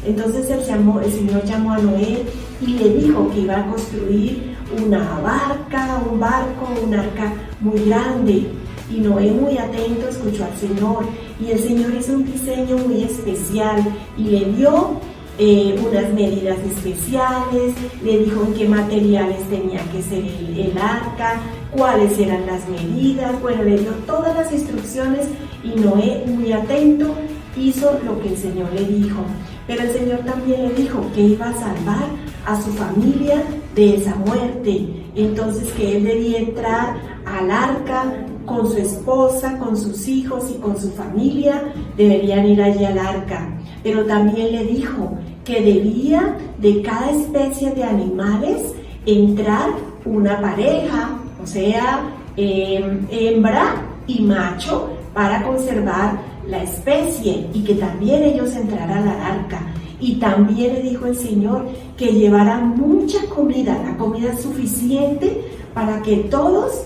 Entonces el Señor llamó a Noé y le dijo que iba a construir una barca, un barco, un arca muy grande. Y Noé, muy atento, escuchó al Señor, y el Señor hizo un diseño muy especial y le dio unas medidas especiales, le dijo en qué materiales tenía que ser el arca, cuáles eran las medidas. Bueno, le dio todas las instrucciones y Noé, muy atento, hizo lo que el Señor le dijo. Pero el Señor también le dijo que iba a salvar a su familia de esa muerte. Entonces, que él debía entrar al arca con su esposa, con sus hijos y con su familia, deberían ir allí al arca. Pero también le dijo que debía de cada especie de animales entrar una pareja, o sea, hembra y macho, para conservar la especie y que también ellos entraran al arca. Y también le dijo el Señor que llevara mucha comida, la comida suficiente para que todos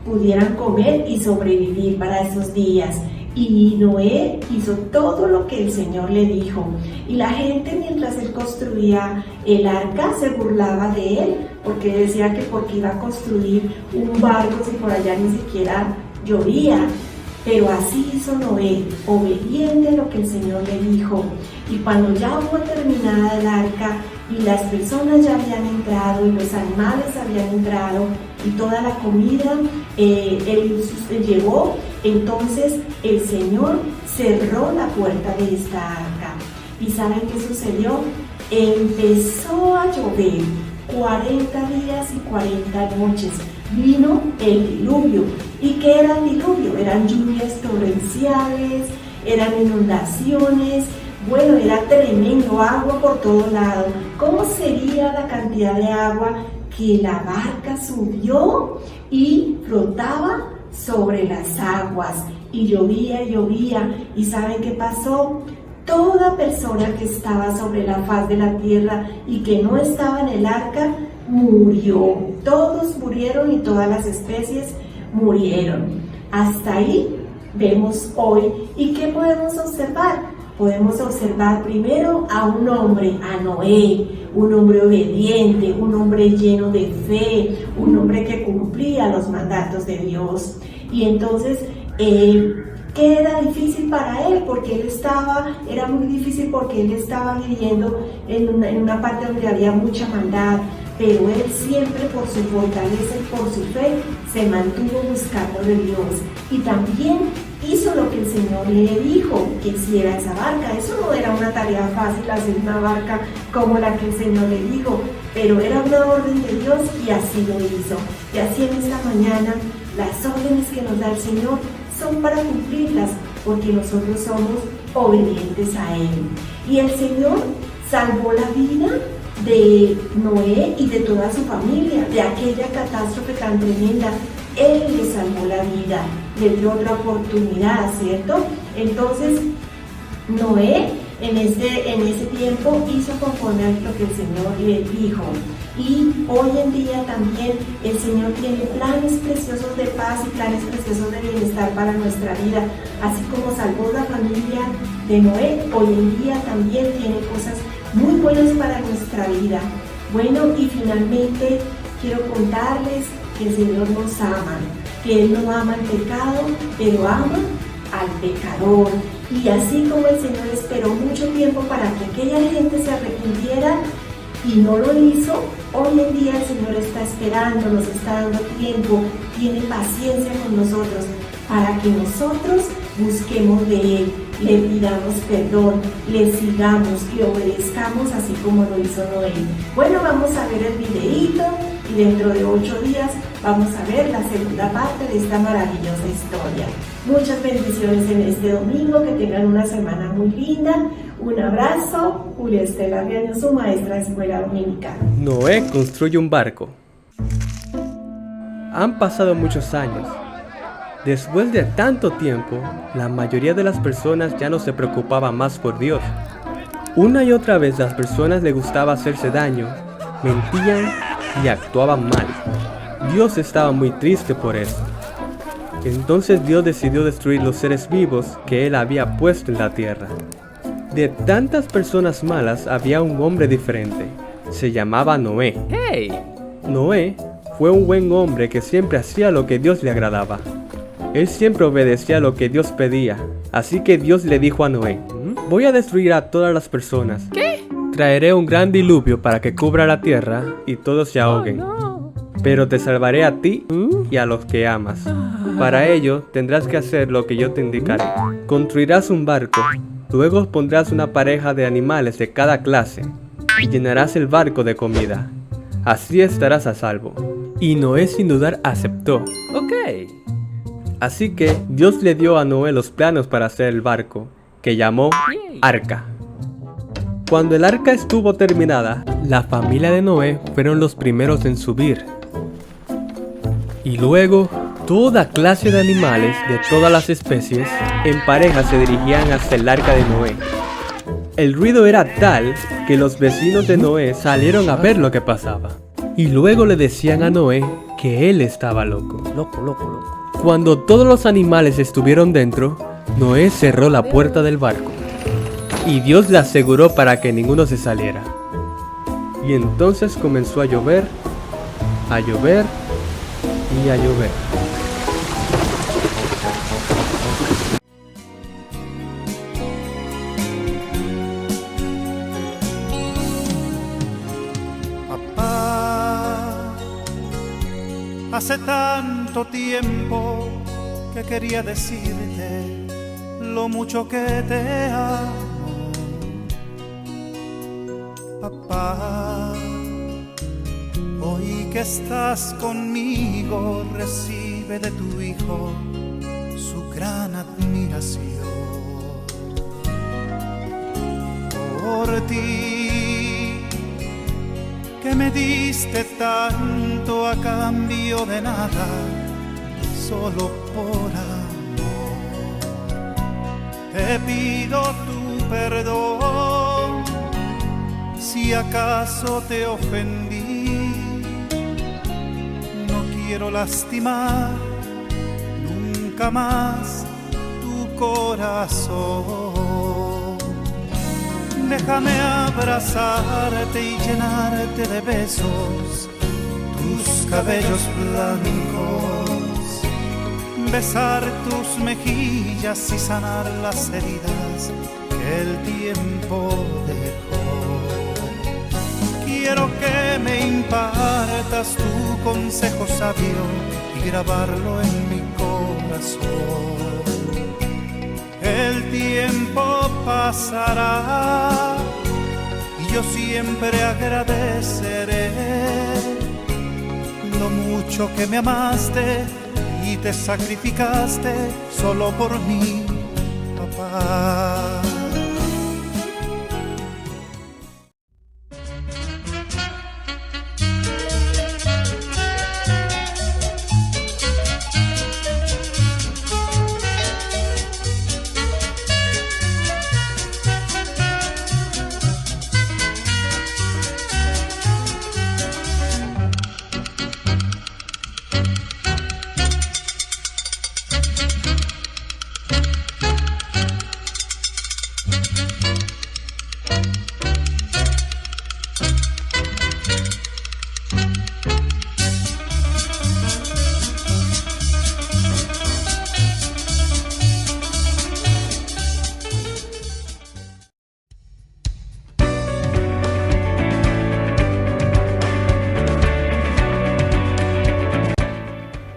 pudieran comer y sobrevivir para esos días. Y Noé hizo todo lo que el Señor le dijo. Y la gente, mientras él construía el arca, se burlaba de él, porque decía que porque iba a construir un barco si por allá ni siquiera llovía. Pero así hizo Noé, obediente a lo que el Señor le dijo. Y cuando ya hubo terminada el arca y las personas ya habían entrado y los animales habían entrado y toda la comida él llegó, entonces el Señor cerró la puerta de esta arca. ¿Y saben qué sucedió? Empezó a llover 40 días y 40 noches. Vino el diluvio. ¿Y qué era el diluvio? Eran lluvias torrenciales, eran inundaciones. Bueno, era tremendo, agua por todo lado. ¿Cómo sería la cantidad de agua que la barca subió y flotaba sobre las aguas? Y llovía, ¿y saben qué pasó? Toda persona que estaba sobre la faz de la tierra y que no estaba en el arca, murió. Todos murieron y todas las especies murieron. Hasta ahí vemos hoy. ¿Y qué podemos observar? Podemos observar primero a un hombre, a Noé, un hombre obediente, un hombre lleno de fe, un hombre que cumplía los mandatos de Dios. Y entonces, ¿qué era difícil para él? Porque era muy difícil porque él estaba viviendo en una parte donde había mucha maldad. Pero él siempre, por su fortaleza y por su fe, se mantuvo buscando de Dios. Y también hizo lo que el Señor le dijo que hiciera esa barca. Eso no era una tarea fácil, hacer una barca como la que el Señor le dijo, pero era una orden de Dios y así lo hizo. Y así en esta mañana, las órdenes que nos da el Señor son para cumplirlas, porque nosotros somos obedientes a Él. Y el Señor salvó la vida de Noé y de toda su familia, de aquella catástrofe tan tremenda. Él le salvó la vida, le dio otra oportunidad, ¿cierto? Entonces, Noé en ese tiempo hizo conforme a lo que el Señor le dijo. Y hoy en día también el Señor tiene planes preciosos de paz y planes preciosos de bienestar para nuestra vida. Así como salvó la familia de Noé, hoy en día también tiene cosas muy buenas para nuestra vida. Bueno, y finalmente quiero contarles que el Señor nos ama, que Él no ama el pecado, pero ama al pecador. Y así como el Señor esperó mucho tiempo para que aquella gente se arrepintiera y no lo hizo, hoy en día el Señor está esperando, nos está dando tiempo, tiene paciencia con nosotros para que nosotros busquemos de Él, le pidamos perdón, le sigamos, le obedezcamos así como lo hizo Noé. Bueno, vamos a ver el videíto y dentro de 8 días vamos a ver la segunda parte de esta maravillosa historia. Muchas bendiciones en este domingo, que tengan una semana muy linda. Un abrazo, Julia Estela Riaño, su maestra de escuela dominical. Noé construye un barco. Han pasado muchos años. Después de tanto tiempo, la mayoría de las personas ya no se preocupaban más por Dios. Una y otra vez las personas les gustaba hacerse daño, mentían y actuaban mal. Dios estaba muy triste por eso. Entonces Dios decidió destruir los seres vivos que Él había puesto en la tierra. De tantas personas malas había un hombre diferente. Se llamaba Noé. ¡Hey! Noé fue un buen hombre que siempre hacía lo que Dios le agradaba. Él siempre obedecía lo que Dios pedía. Así que Dios le dijo a Noé: voy a destruir a todas las personas. ¿Qué? Traeré un gran diluvio para que cubra la tierra y todos se ahoguen. Pero te salvaré a ti y a los que amas. Para ello tendrás que hacer lo que yo te indicaré. Construirás un barco, luego pondrás una pareja de animales de cada clase y llenarás el barco de comida. Así estarás a salvo. Y Noé sin dudar aceptó. Ok. Así que Dios le dio a Noé los planos para hacer el barco, que llamó Arca. Cuando el arca estuvo terminada, la familia de Noé fueron los primeros en subir. Y luego, toda clase de animales de todas las especies, en pareja se dirigían hacia el arca de Noé. El ruido era tal que los vecinos de Noé salieron a ver lo que pasaba. Y luego le decían a Noé que él estaba loco. Loco. Cuando todos los animales estuvieron dentro, Noé cerró la puerta del barco. Y Dios le aseguró para que ninguno se saliera. Y entonces comenzó a llover y a llover. Papá, hace tanto tiempo que quería decirte lo mucho que te amo. Papá, hoy que estás conmigo, recibe de tu hijo su gran admiración. Por ti, que me diste tanto a cambio de nada, solo por amor, te pido tu perdón si acaso te ofendí. No quiero lastimar nunca más tu corazón. Déjame abrazarte y llenarte de besos tus cabellos blancos, besar tus mejillas y sanar las heridas que el tiempo dejó. Quiero que me impartas tu consejo sabio y grabarlo en mi corazón. El tiempo pasará y yo siempre agradeceré lo mucho que me amaste y te sacrificaste solo por mí, papá.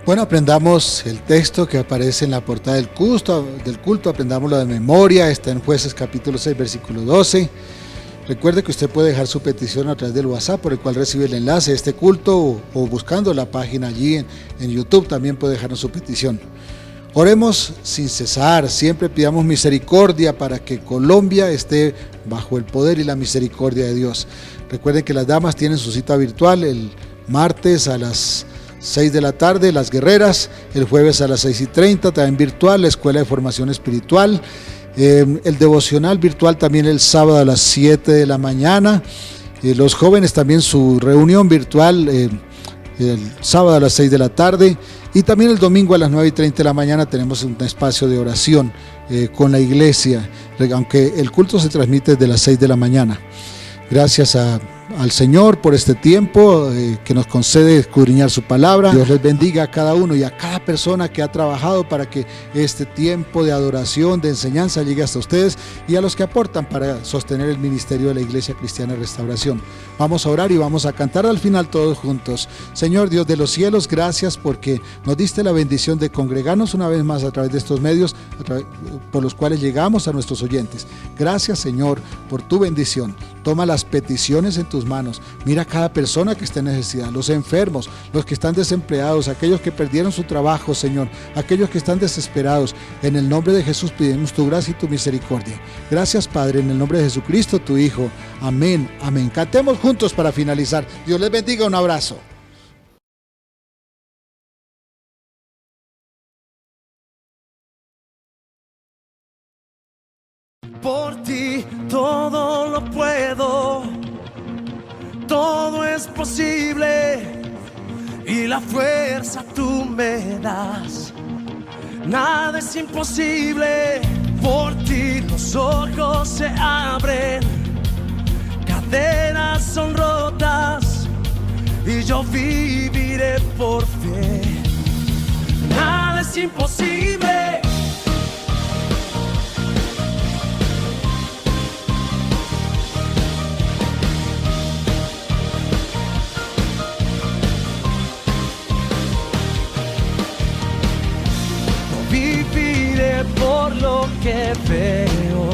Bueno, aprendamos el texto que aparece en la portada del culto, aprendámoslo de memoria, está en Jueces capítulo 6, versículo 12. Recuerde que usted puede dejar su petición a través del WhatsApp por el cual recibe el enlace de este culto o buscando la página allí en YouTube también puede dejarnos su petición. Oremos sin cesar, siempre pidamos misericordia para que Colombia esté bajo el poder y la misericordia de Dios. Recuerden que las damas tienen su cita virtual el martes a las 6 de la tarde, las guerreras, el jueves a las 6:30, también virtual, la escuela de formación espiritual, el devocional virtual también el sábado a las 7 de la mañana, los jóvenes también su reunión virtual el sábado a las 6 de la tarde y también el domingo a las 9:30 de la mañana tenemos un espacio de oración con la iglesia, aunque el culto se transmite desde las 6 de la mañana. Gracias al Señor por este tiempo que nos concede escudriñar su palabra. Dios les bendiga a cada uno y a cada persona que ha trabajado para que este tiempo de adoración, de enseñanza llegue hasta ustedes y a los que aportan para sostener el ministerio de la Iglesia Cristiana de Restauración. Vamos a orar y vamos a cantar al final todos juntos. Señor Dios de los cielos, gracias porque nos diste la bendición de congregarnos una vez más a través de estos medios por los cuales llegamos a nuestros oyentes. Gracias, Señor, por tu bendición. Toma las peticiones en tus manos. Mira a cada persona que está en necesidad, los enfermos, los que están desempleados, aquellos que perdieron su trabajo, Señor, aquellos que están desesperados. En el nombre de Jesús pedimos tu gracia y tu misericordia. Gracias, Padre, en el nombre de Jesucristo, tu Hijo. Amén, amén. Cantemos juntos para finalizar. Dios les bendiga, un abrazo. Por ti todo lo puedo, todo es posible y la fuerza tú me das. Nada es imposible, por ti los ojos se abren, cadenas son rotas y yo viviré por fe. Nada es imposible. Viviré por lo que veo,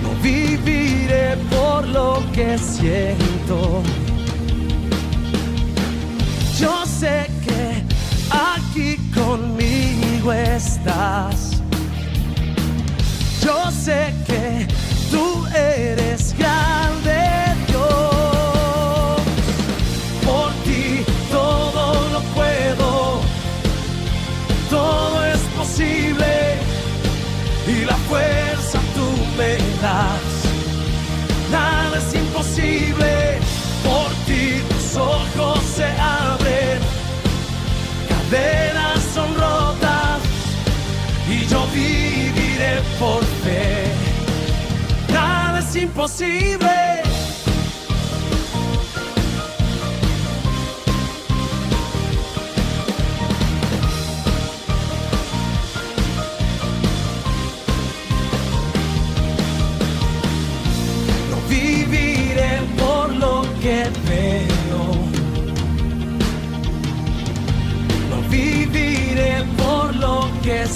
no viviré por lo que siento. Yo sé que aquí conmigo estás. Yo sé que tú eres grande, Dios. Por ti todo lo puedo, todo es posible y la fuerza tú me das. Nada es imposible, por ti tus ojos se abren, cadenas son rotas y yo viviré por fe. Nada es imposible. Viviré por lo que veo, no viviré por lo que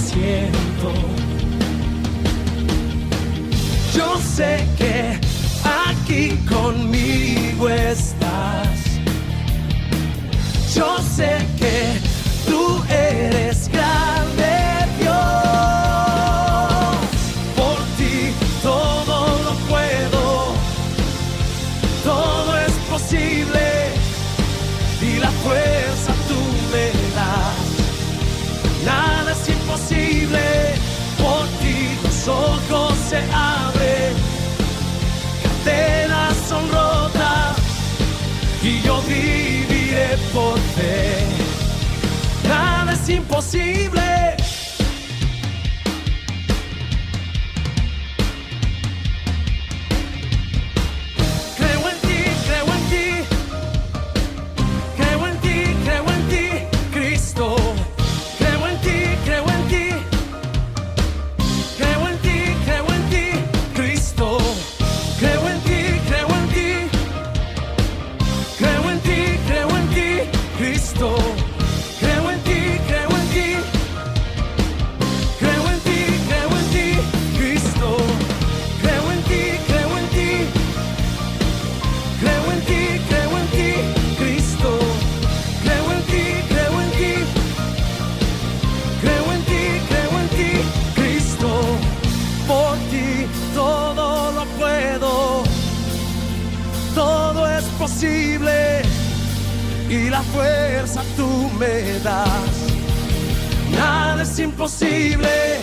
sé que aquí conmigo estás. Yo sé que tú eres grande, Dios. Por ti todo lo puedo, todo es posible y la fuerza tú me das. Nada es imposible, por ti los ojos se abren, cadenas son rotas y yo viviré por fe. Nada es imposible. Creo en ti, creo en ti, creo en ti, creo en ti, Cristo. Creo en ti, creo en ti, creo en ti, creo en ti, Cristo. Creo en ti, creo en ti, creo en ti, creo en ti, Cristo. Creo en ti, creo en ti, creo en ti, creo en ti, Cristo. Creo en ti, creo en ti, creo en ti, creo en ti, Cristo. Creo en ti, creo en ti, creo en ti, creo en ti, Cristo. Por ti todo lo puedo, todo es posible y la fuerza tú me das. Nada es imposible,